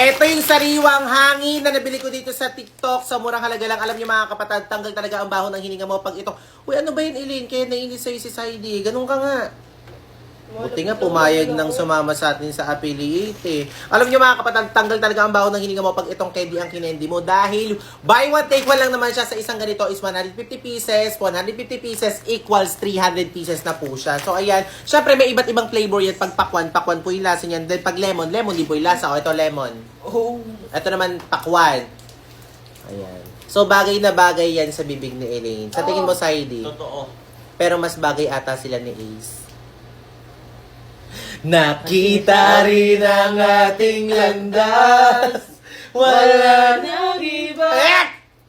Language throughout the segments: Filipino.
Ito yung sariwang hangin na nabili ko dito sa TikTok sa murang halaga lang. Alam niyo mga kapatid, tanggal talaga ang baho ng hininga mo pag ito. Uy, ano ba yun, Eileen? Kaya nainis sa'yo si Saidi. Ganun ka nga. Buti nga pumayag ng sumama sa atin sa affiliate eh. Alam niyo mga kapatid, tanggal talaga ang baho ng hininga mo pag itong candy ang kinendi mo. Dahil buy one take one lang naman siya sa isang ganito is 150 pieces. 150 pieces equals 300 pieces na po siya. So ayan, syempre may iba't ibang flavor yan. Pag pakwan po yung lasa niyan. Then pag lemon din po yung lasa. O ito lemon. Oh. Ito naman pakwan. Ayan. So bagay na bagay yan sa bibig ni Elaine. Sa tingin mo, Saidi? Totoo. Pero mas bagay ata sila ni Ace. Nakita rin ang ating landas. Wala nang iba.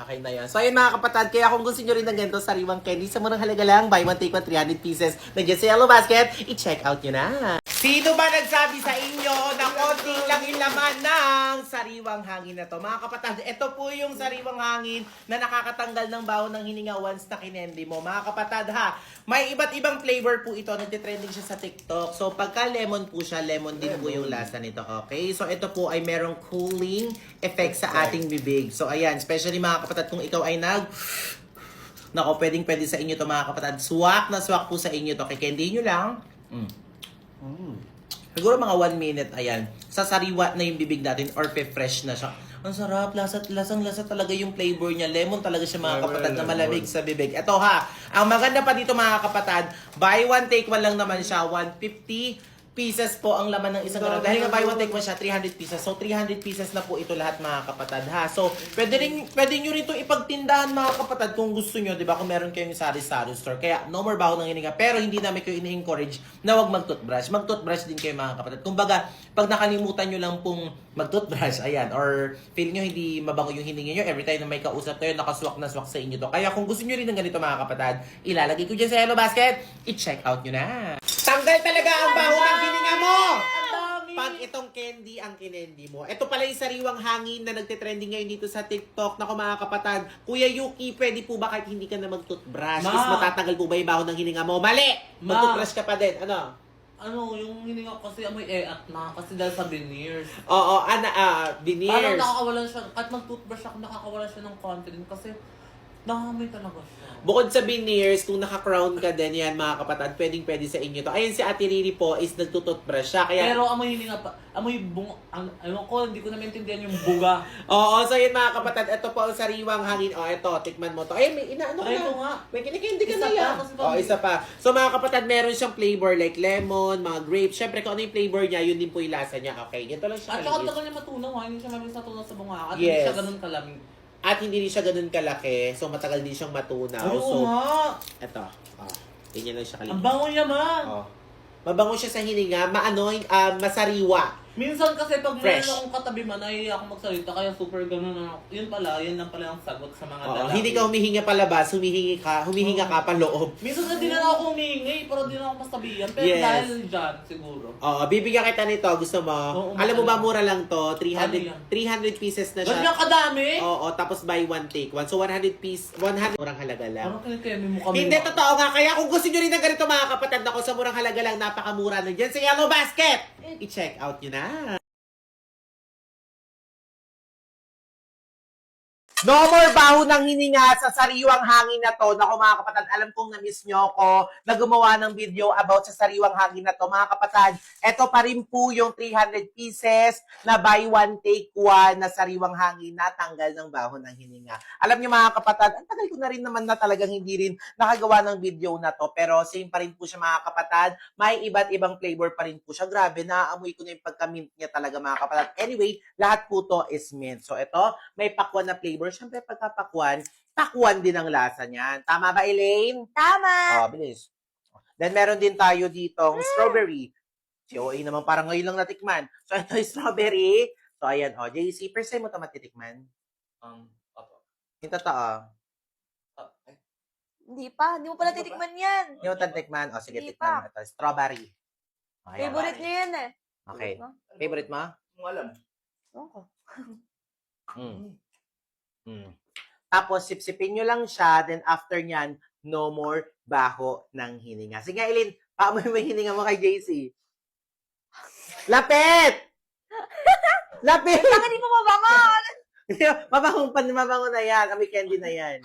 Okay na yan. So ayun mga kapatid, kaya kung gusto nyo rin ng ganito sariwang candy, sa murang halaga lang, buy one take one 300 pieces. Nandiyan sa Yellow Basket, i-check out nyo na. Sino ba nagsabi sa inyo na konti lang yung laman ng sariwang hangin na to? Mga kapatid, ito po yung sariwang hangin na nakakatanggal ng baho ng hininga once na kinendi mo. Mga kapatid ha, may iba't ibang flavor po ito. Nagtitrending siya sa TikTok. So pagka lemon po siya, lemon din po yung lasa nito. Okay? So ito po ay merong cooling effect sa ating bibig. So ayan, especially mga kapatid, kung ikaw ay Nako, pwede sa inyo to mga kapatid. Swak na swak po sa inyo to. Kikendihin nyo lang. Siguro mga 1 minute, ayan. Sasariwa na yung bibig natin or pe-fresh na siya. Ang sarap, lasang-lasa talaga yung flavor niya. Lemon talaga siya mga kapatid na malamig sa bibig. Ito ha, ang maganda pa dito mga kapatid, buy one take one lang naman siya. 150 pieces po ang laman ng isang ganun. Dahil nga buy one take one siya, 300 pieces. So 300 pieces na po ito lahat mga kapatid ha. So pwede nyo rin itong ipagtindahan mga kapatid kung gusto nyo, di ba? Kung meron kayong sari-sari store. Kaya no more baho ng hininga. Pero hindi namin kayo ini-encourage na wag mag-toothbrush. Mag-toothbrush din kayo mga kapatid. Kumbaga, pag nakalimutan nyo lang pong mag-toothbrush, ayan, or feel nyo hindi mabango yung hininga nyo, every time na may kausap kayo, nakaswak na swak sa inyo to. Kaya kung gusto nyo rin ng ganito mga kapatid, ilalagay ko dyan sa Yellow Basket, i-check out nyo na. Tanggal talaga ang baho ng hininga mo! Pag itong candy ang kinendi mo. Ito pala yung sariwang hangin na nagtitrending ngayon dito sa TikTok. Naku mga kapatid, Kuya Yuki, pwede po ba kahit hindi ka na mag-toothbrush? Is matatanggal po ba yung baho ng hininga mo? Mali! Mag-toothbrush ka pa din. Ano? Ano, yung hininga ko kasi amoy at na kasi dahil sa veneers. Oo, veneers. Parang nakakawalan siya, at mag-toothbrush ako, nakakawalan siya ng confidence kasi nakamoy talaga siya. Bukod sa veneers, kung naka-crown ka din yan mga kapatid, pwede sa inyo to. Ayun si Ate Riri po is nagtututbrush siya. Kaya... Pero amoy hininga pa, amoy ewan ko, hindi ko na maintindihan yung buga. Oo, so yun mga kapatid, ito po ang sariwang hangin. O, ito, tikman mo to. Ay, may inaano ka Try ko na. nga. May kinikindi ka Isa na pa, yan. kasi O, isa pa. So mga kapatid, meron siyang flavor like lemon, mga grape. Syempre, kung ano yung flavor niya, yun din po yung lasa niya. Okay, ganito lang siya. At saka kaligid. tagal niya matunaw ha, hindi siya mabilis natunaw sa bunga. At Yes. hindi siya ganun kalamig. At hindi rin siya ganun kalaki, so matagal din siyang matunaw. Ayun So, nga. ito. Ganyan lang siya kaligid. Ang bango niya man. Oh. Mabango siya sa hininga, masariwa. Minsan kasi pag Fresh. meron akong katabi man, nahihiya akong magsalita, kaya super ganun na. Yun lang pala ang sagot sa mga lalaki. Hindi ka humihinga palabas, humihinga ka pa loob. Minsan na din na ako humingi, pero di na ako masabihan. Pero Yes. dahil dyan, siguro. Oo, bibigyan kita nito, gusto mo? Oo, Alam mo ba, ano? mura lang to, Ano yan? 300 pieces na siya. Ganyan kadami? Oo, tapos buy one take one. So 100 murang halaga lang. Parang kinikemi mo kami. Hindi, totoo nga. Kaya kung gusto nyo rin ng ganito mga kapatid, ako sa murang halaga lang, napakamura na dyan sa Yellow Basket. I-check out nyo na. No more baho ng hininga sa sariwang hangin na to. Naku mga kapatid, alam kong na-miss nyo ako na gumawa ng video about sa sariwang hangin na to. Mga kapatid, eto pa rin po yung 300 pieces na buy one take one na sariwang hangin na tanggal ng baho ng hininga. Alam nyo mga kapatid, ang tagal ko na rin naman na talagang hindi rin nakagawa ng video na to. Pero same pa rin po siya mga kapatid. May iba't ibang flavor pa rin po siya. Grabe, naaamoy ko na yung pagka-mint niya talaga mga kapatid. Anyway, lahat po to is mint. So ito, may pakwan na flavor. Siyempre, pagkapakwan, pakwan din ang lasa niyan. Tama ba, Elaine? Tama! Oh, bilis. Then, meron din tayo ditong strawberry. Si OA naman parang ngayon lang natikman. So, ito yung strawberry. So, ayan. Oh, JC, first time mo ito matitikman? Opo. Yung totoo. Hindi pa. Hindi mo pala titikman yan. Yung tatikman. Oh, sige, Hindi tikman pa. mo ito. Strawberry. Oh, ayan. Favorite niya yan eh. Okay. No? Favorite mo? Kung alam. Oo. Tapos, sipsipin nyo lang siya. Then, after nyan, no more baho ng hininga. Sige, Eileen, paamoy mo yung hininga mo kay JC. Lapit! Lapit! Bakit hindi pa mabango? Mabango na yan. Amoy candy na yan.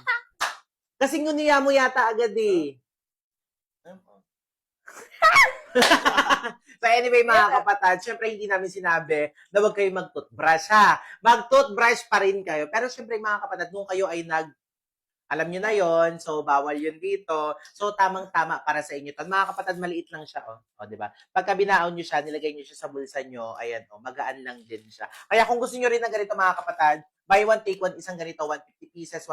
Kasi ngunya mo yata agad eh. So anyway mga kapatid, syempre hindi namin sinabi na huwag kayo mag-toothbrush ha. Mag-toothbrush pa rin kayo. Pero syempre mga kapatid, nung kayo ay alam nyo na yon, so bawal yun dito. So tamang-tama para sa inyo. Mga kapatid, maliit lang siya, oh. O, di ba? Pagka binaon nyo siya, nilagay nyo siya sa bulsa nyo, ayan, oh, magaan lang din siya. Kaya kung gusto nyo rin ng ganito mga kapatid, buy one, take one, isang ganito, 150 pieces,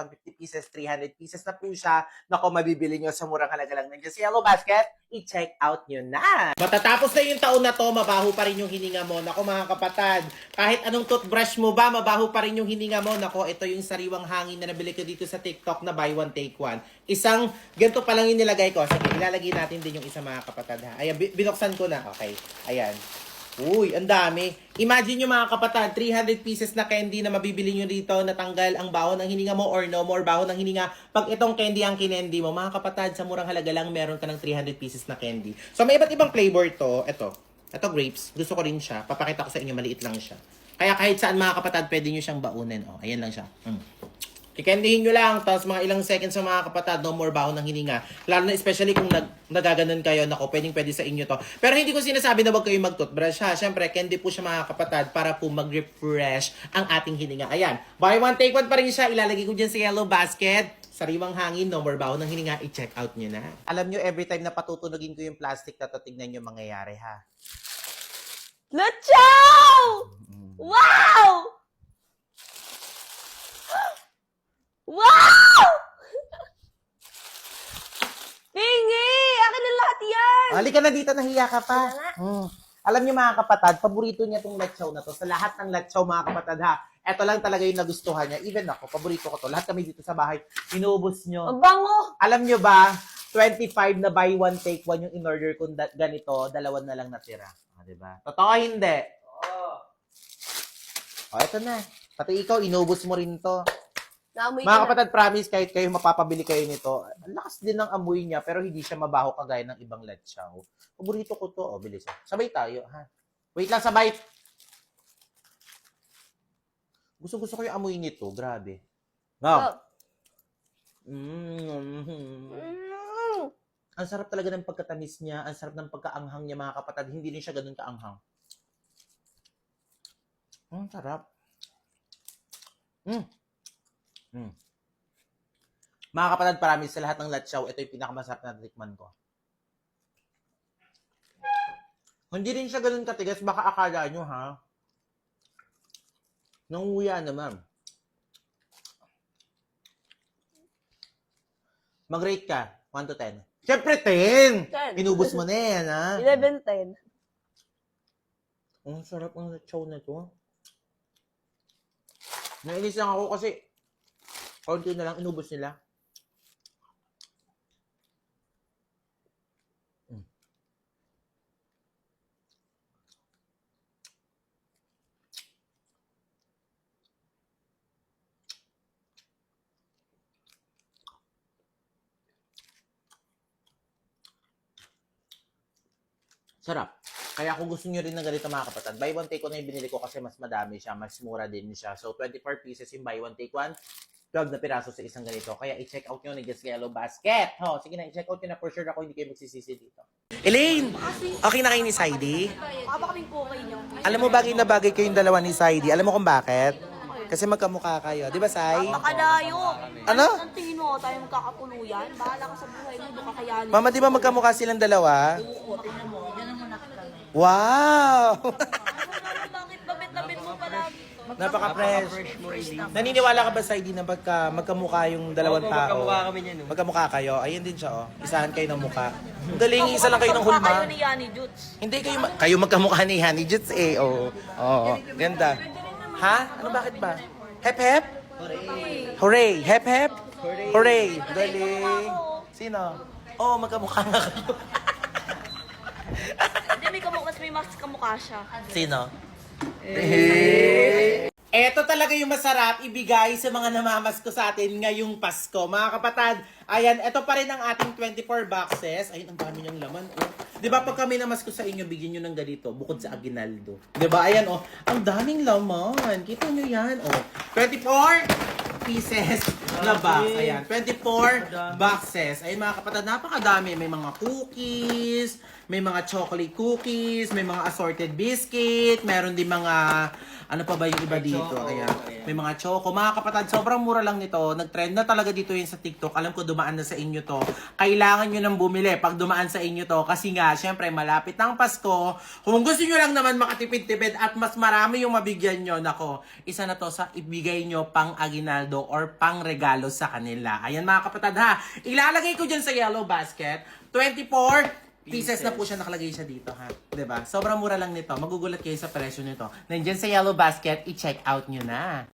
300 pieces na po siya. Naku, mabibili nyo sa murang halaga lang nandiyan sa Yellow Basket. I-check out nyo na. Matatapos na yung taon na to, mabaho pa rin yung hininga mo. Naku mga kapatid, kahit anong toothbrush mo ba, mabaho pa rin yung hininga mo. Naku, ito yung sariwang hangin na nabili ko dito sa TikTok na buy one, take one. Isang, ganito pa lang yung nilagay ko. Sige, ilalagay natin din yung isa mga kapatid ha. Ayan, binuksan ko na. Okay, ayan. Uy, ang dami. Imagine nyo mga kapatid, 300 pieces na candy na mabibili nyo dito, natanggal ang baho ng hininga mo or no more baho ng hininga. Pag itong candy ang kinendi mo, mga kapatid, sa murang halaga lang, meron ka ng 300 pieces na candy. So may iba't ibang flavor to. Ito grapes. Gusto ko rin siya. Papakita ko sa inyo, maliit lang siya. Kaya kahit saan mga kapatid, pwede nyo siyang baunin. Oh, ayan lang siya. Kikendihin nyo lang, tapos mga ilang seconds sa mga kapatid, no more baho ng hininga. Lalo na especially kung nagaganon kayo, nako, pwede sa inyo to. Pero hindi ko sinasabi na wag kayo mag-toothbrush ha. Siyempre, candy po siya mga kapatid para po mag-refresh ang ating hininga. Ayan, buy one, take one pa rin siya. Ilalagay ko dyan sa Yellow Basket. Sariwang hangin, no more baho ng hininga. I-check out nyo na. Alam nyo, every time na patutunogin ko yung plastic na to, tignan nyo mangyayari ha. Luchaw! Wow! Wow! Pingi! Akin na lahat yan! Halika na dito, nahiya ka pa. Wala nga. Alam niyo mga kapatid, paborito niya tong lechaw na to. Sa lahat ng lechaw mga kapatid ha, eto lang talaga yung nagustuhan niya. Even ako, paborito ko to. Lahat kami dito sa bahay, inubos nyo. Ang bango! Alam niyo ba, 25 na buy one, take one yung in-order ko ganito, dalawa na lang natira. Diba? Totoo hindi? O, eto na. Pati ikaw, inubos mo rin to. Naamoy Mga ko na. kapatid, promise, kahit kayo mapapabili kayo nito, ang lakas din ng amoy niya, pero hindi siya mabaho kagaya ng ibang lechaw. Paborito ko to. O, bilis. Sabay tayo, ha? Wait lang, sabay. Gusto ko yung amoy nito. Grabe. No? Ang sarap talaga ng pagkatamis niya. Ang sarap ng pagkaanghang niya, mga kapatid. Hindi rin siya ganun kaanghang. Ang sarap. Mga kapatid, promise, sa lahat ng lechaw, ito yung pinakamasarap na tikman ko. Hindi rin siya ganun katigas. Baka akala nyo, ha? Nanguya naman. Mag-rate ka. 1 to 10. Siyempre, 10! 10. Inubos mo na yan, ha? 11-10. Ang sarap ng lechaw na to. Nainis lang ako kasi konti na lang inubos nila. Sarap. Kaya kung gusto nyo rin ng ganito mga kapatid, buy one take one na yung binili ko kasi mas madami siya, mas mura din siya. So 24 pieces yung buy one take one, 12 na piraso sa isang ganito. Kaya i-check out nyo ni Just Yellow Basket. Ho, sige na, i-check out nyo na for sure ako hindi kayo magsisisi dito. Elaine! Okay na kayo ni Saidi? Baka ba kaming kukay niyo? Alam mo bagay na bagay kayong dalawa ni Saidi. Alam mo kung bakit? Kasi magkamukha kayo. Di ba, Sai? Makalayo. Ano? Ang tingin mo, tayo magkakatuluyan. Bahala ka sa buhay mo, doon kakayanin. Mama, di ba magkamukha silang dalawa? Oo, tingnan mo. Yan ang anak ka. Wow! Bakit babit-babit mo palagi? Napaka-fresh. Naniniwala ka ba, Saidi, na magkamukha yung dalawang tao? Magkamukha kami niyan. No? Magkamukha kayo. Ayun din siya, oh. Isahan kayo ng mukha. Ang galing, isa lang kayo ng hulma. Kayo ni Yani Jutes. Hindi kayo magkamukha ni Honey Jits eh. Oo. Oo. Ganda. Ha? Ano bakit ba? Hep hep? Hooray! Hep hep? Hooray! Galing. Sino? Oo, magkamukha nga kayo. Hindi, may mas kamukha siya. Sino? Eto talaga yung masarap ibigay sa mga namamasko sa atin ngayong Pasko. Mga kapatid, ayan, eto pa rin ang ating 24 boxes. Ayun, ang dami niyang laman. Oh. Di ba pag kami namas ko sa inyo, bigyan nyo ng ganito, bukod sa aginaldo. Di ba? Ayan, oh. Ang daming laman. Kita nyo yan, oh. 24 pieces na box. Ayan, 24 boxes. Ayun mga kapatid, napakadami. May mga cookies, may mga chocolate cookies, may mga assorted biscuit, meron din mga, ano pa ba yung iba dito? Ayan, may mga choco. Mga kapatid, sobrang mura lang nito. Nag-trend na talaga dito yun sa TikTok. Alam ko dumaan na sa inyo to. Kailangan nyo nang bumili pag dumaan sa inyo to. Kasi nga, syempre, malapit ng Pasko. Kung gusto nyo lang naman makatipid-tipid at mas marami yung mabigyan nyo, nako, isa na to sa ibigay nyo pang aginaldo or pang regalo sa kanila. Ayan mga kapatid ha. Ilalagay ko dyan sa yellow basket. 24 pieces na po siya, nakalagay siya dito ha. 'Di ba? Sobrang mura lang nito. Magugulat kayo sa presyo nito. Nandiyan sa yellow basket, i-check out nyo na.